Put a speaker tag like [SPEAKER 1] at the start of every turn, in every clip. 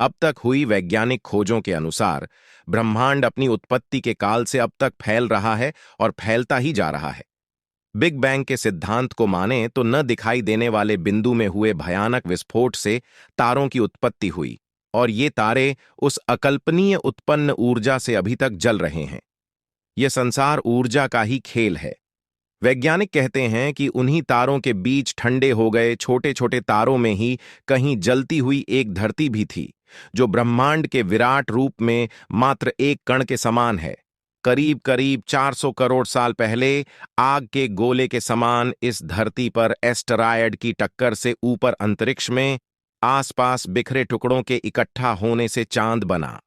[SPEAKER 1] अब तक हुई वैज्ञानिक खोजों के अनुसार ब्रह्मांड अपनी उत्पत्ति के काल से अब तक फैल रहा है और फैलता ही जा रहा है। बिग बैंग के सिद्धांत को माने तो न दिखाई देने वाले बिंदु में हुए भयानक विस्फोट से तारों की उत्पत्ति हुई और ये तारे उस अकल्पनीय उत्पन्न ऊर्जा से अभी तक जल रहे हैं। यह संसार ऊर्जा का ही खेल है। वैज्ञानिक कहते हैं कि उन्हीं तारों के बीच ठंडे हो गए छोटे छोटे तारों में ही कहीं जलती हुई एक धरती भी थी, जो ब्रह्मांड के विराट रूप में मात्र एक कण के समान है। करीब करीब 400 करोड़ साल पहले आग के गोले के समान इस धरती पर एस्टेरॉयड की टक्कर से ऊपर अंतरिक्ष में आसपास बिखरे टुकड़ों के इकट्ठा होने से चांद बना।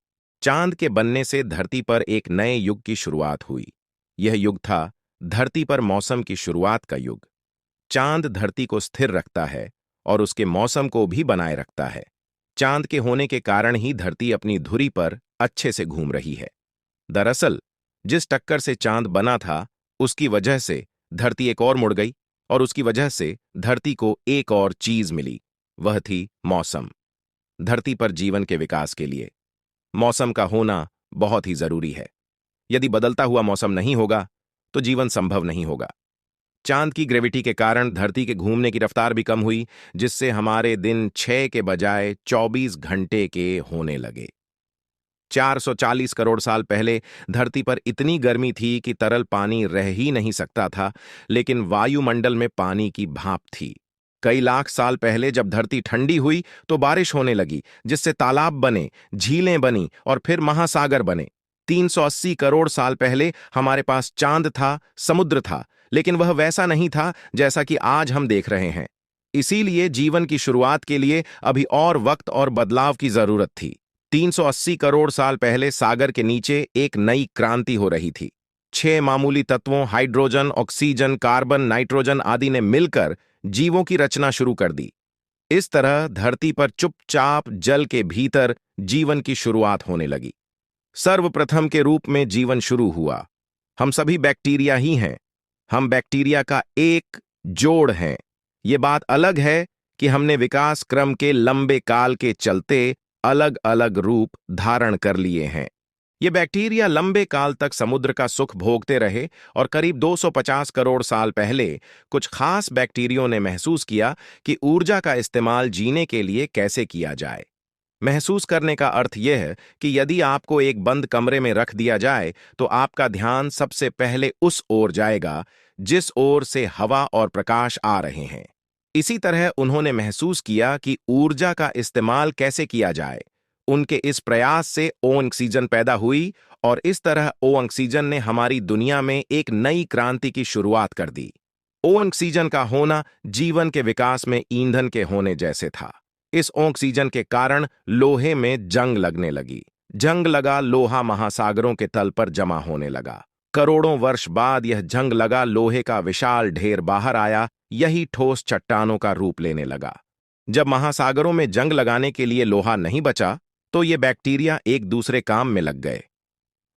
[SPEAKER 1] चांद के बनने से धरती पर एक नए युग की शुरुआत हुई। यह युग था धरती पर मौसम की शुरुआत का युग। चांद धरती को स्थिर रखता है और उसके मौसम को भी बनाए रखता है। चांद के होने के कारण ही धरती अपनी धुरी पर अच्छे से घूम रही है। दरअसल जिस टक्कर से चांद बना था, उसकी वजह से धरती एक और मुड़ गई और उसकी वजह से धरती को एक और चीज मिली। वह थी मौसम। धरती पर जीवन के विकास के लिए मौसम का होना बहुत ही जरूरी है। यदि बदलता हुआ मौसम नहीं होगा तो जीवन संभव नहीं होगा। चांद की ग्रेविटी के कारण धरती के घूमने की रफ्तार भी कम हुई, जिससे हमारे दिन 6 के बजाय 24 घंटे के होने लगे। 440 करोड़ साल पहले धरती पर इतनी गर्मी थी कि तरल पानी रह ही नहीं सकता था, लेकिन वायुमंडल में पानी की भाप थी। कई लाख साल पहले जब धरती ठंडी हुई तो बारिश होने लगी, जिससे तालाब बने, झीलें बनी और फिर महासागर बने। 380 करोड़ साल पहले हमारे पास चांद था, समुद्र था, लेकिन वह वैसा नहीं था जैसा कि आज हम देख रहे हैं। इसीलिए जीवन की शुरुआत के लिए अभी और वक्त और बदलाव की जरूरत थी। 380 करोड़ साल पहले सागर के नीचे एक नई क्रांति हो रही थी। 6 मामूली तत्वों हाइड्रोजन, ऑक्सीजन, कार्बन, नाइट्रोजन आदि ने मिलकर जीवों की रचना शुरू कर दी। इस तरह धरती पर चुपचाप जल के भीतर जीवन की शुरुआत होने लगी। सर्वप्रथम के रूप में जीवन शुरू हुआ। हम सभी बैक्टीरिया ही हैं। हम बैक्टीरिया का एक जोड़ हैं। ये बात अलग है कि हमने विकास क्रम के लंबे काल के चलते अलग अलग रूप धारण कर लिए हैं। ये बैक्टीरिया लंबे काल तक समुद्र का सुख भोगते रहे और करीब 250 करोड़ साल पहले कुछ खास बैक्टीरियों ने महसूस किया कि ऊर्जा का इस्तेमाल जीने के लिए कैसे किया जाए। महसूस करने का अर्थ यह है कि यदि आपको एक बंद कमरे में रख दिया जाए तो आपका ध्यान सबसे पहले उस ओर जाएगा जिस ओर से हवा और प्रकाश आ रहे हैं। इसी तरह उन्होंने महसूस किया कि ऊर्जा का इस्तेमाल कैसे किया जाए। उनके इस प्रयास से ऑक्सीजन पैदा हुई और इस तरह ऑक्सीजन ने हमारी दुनिया में एक नई क्रांति की शुरुआत कर दी। ऑक्सीजन का होना जीवन के विकास में ईंधन के होने जैसे था। इस ऑक्सीजन के कारण लोहे में जंग लगने लगी। जंग लगा, लोहा महासागरों के तल पर जमा होने लगा। करोड़ों वर्ष बाद यह जंग लगा लोहे का विशाल ढेर बाहर आया। यही ठोस चट्टानों का रूप लेने लगा। जब महासागरों में जंग लगाने के लिए लोहा नहीं बचा तो ये बैक्टीरिया एक दूसरे काम में लग गए।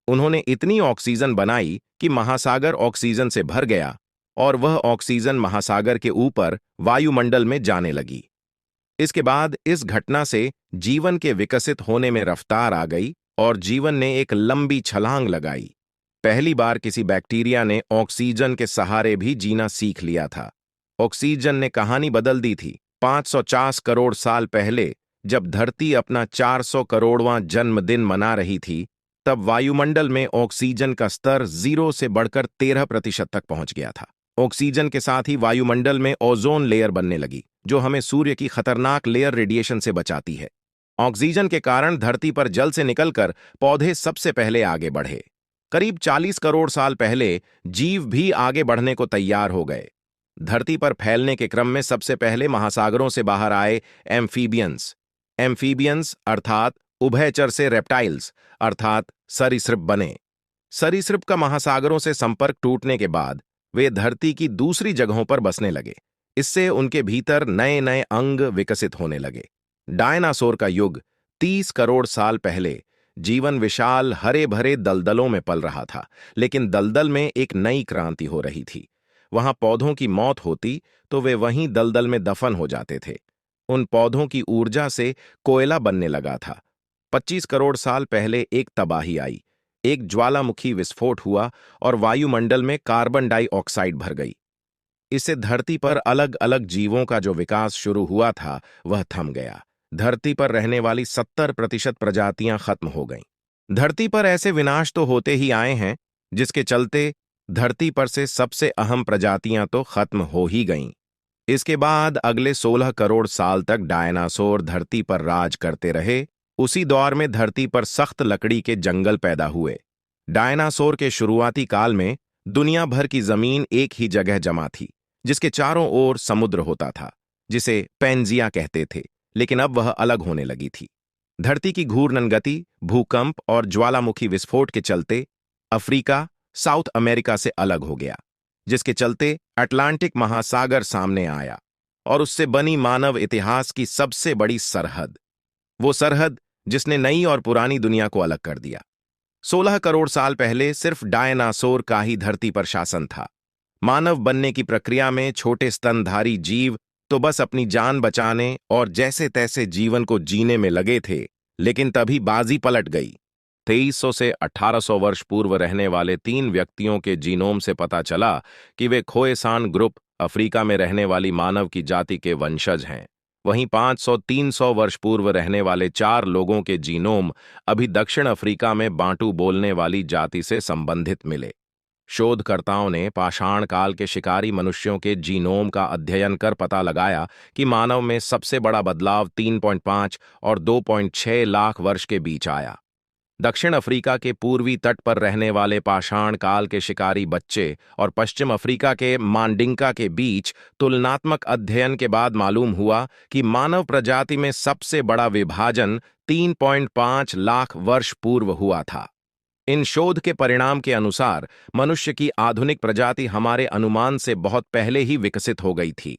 [SPEAKER 1] उन्होंने इतनी ऑक्सीजन बनाई कि महासागर ऑक्सीजन से भर गया और वह ऑक्सीजन महासागर के ऊपर वायुमंडल में जाने लगी। इसके बाद इस घटना से जीवन के विकसित होने में रफ्तार आ गई और जीवन ने एक लंबी छलांग लगाई। पहली बार किसी बैक्टीरिया ने ऑक्सीजन के सहारे भी जीना सीख लिया था। ऑक्सीजन ने कहानी बदल दी थी। 550 करोड़ साल पहले जब धरती अपना 400 करोड़वां जन्मदिन मना रही थी, तब वायुमंडल में ऑक्सीजन का स्तर 0 से बढ़कर 13% तक पहुंच गया था। ऑक्सीजन के साथ ही वायुमंडल में ओजोन लेयर बनने लगी, जो हमें सूर्य की खतरनाक लेयर रेडिएशन से बचाती है। ऑक्सीजन के कारण धरती पर जल से निकलकर पौधे सबसे पहले आगे बढ़े। करीब 40 करोड़ साल पहले जीव भी आगे बढ़ने को तैयार हो गए। धरती पर फैलने के क्रम में सबसे पहले महासागरों से बाहर आए एम्फीबियंस। एम्फीबियंस अर्थात उभयचर से रेप्टाइल्स अर्थात सरीसृप बने। सरीसृप का महासागरों से संपर्क टूटने के बाद वे धरती की दूसरी जगहों पर बसने लगे। इससे उनके भीतर नए नए अंग विकसित होने लगे। डायनासोर का युग 30 करोड़ साल पहले जीवन विशाल हरे भरे दलदलों में पल रहा था, लेकिन दलदल में एक नई क्रांति हो रही थी। वहां पौधों की मौत होती तो वे वहीं दलदल में दफन हो जाते थे। उन पौधों की ऊर्जा से कोयला बनने लगा था 25 करोड़ साल पहले एक तबाही आई, एक ज्वालामुखी विस्फोट हुआ और वायुमंडल में कार्बन डाइऑक्साइड भर गई। इससे धरती पर अलग अलग जीवों का जो विकास शुरू हुआ था वह थम गया। धरती पर रहने वाली 70% प्रजातियां खत्म हो गईं। धरती पर ऐसे विनाश तो होते ही आए हैं, जिसके चलते धरती पर से सबसे अहम प्रजातियां तो खत्म हो ही गईं। इसके बाद अगले 16 करोड़ साल तक डायनासोर धरती पर राज करते रहे। उसी दौर में धरती पर सख्त लकड़ी के जंगल पैदा हुए। डायनासोर के शुरुआती काल में दुनिया भर की जमीन एक ही जगह जमा थी, जिसके चारों ओर समुद्र होता था, जिसे पैंजिया कहते थे, लेकिन अब वह अलग होने लगी थी। धरती की घूर्णन गति, भूकंप और ज्वालामुखी विस्फोट के चलते अफ्रीका साउथ अमेरिका से अलग हो गया, जिसके चलते अटलांटिक महासागर सामने आया और उससे बनी मानव इतिहास की सबसे बड़ी सरहद, वो सरहद जिसने नई और पुरानी दुनिया को अलग कर दिया। 16 करोड़ साल पहले सिर्फ डायनासोर का ही धरती पर शासन था। मानव बनने की प्रक्रिया में छोटे स्तनधारी जीव तो बस अपनी जान बचाने और जैसे तैसे जीवन को जीने में लगे थे, लेकिन तभी बाजी पलट गई। 2300 से 1800 वर्ष पूर्व रहने वाले 3 व्यक्तियों के जीनोम से पता चला कि वे खोएसान ग्रुप अफ्रीका में रहने वाली मानव की जाति के वंशज हैं। वहीं 500-300 वर्ष पूर्व रहने वाले 4 लोगों के जीनोम अभी दक्षिण अफ्रीका में बांटू बोलने वाली जाति से संबंधित मिले। शोधकर्ताओं ने पाषाण काल के शिकारी मनुष्यों के जीनोम का अध्ययन कर पता लगाया कि मानव में सबसे बड़ा बदलाव 3.5 और 2.6 लाख वर्ष के बीच आया। दक्षिण अफ्रीका के पूर्वी तट पर रहने वाले पाषाण काल के शिकारी बच्चे और पश्चिम अफ्रीका के मांडिंका के बीच तुलनात्मक अध्ययन के बाद मालूम हुआ कि मानव प्रजाति में सबसे बड़ा विभाजन 3.5 लाख वर्ष पूर्व हुआ था। इन शोध के परिणाम के अनुसार मनुष्य की आधुनिक प्रजाति हमारे अनुमान से बहुत पहले ही विकसित हो गई थी।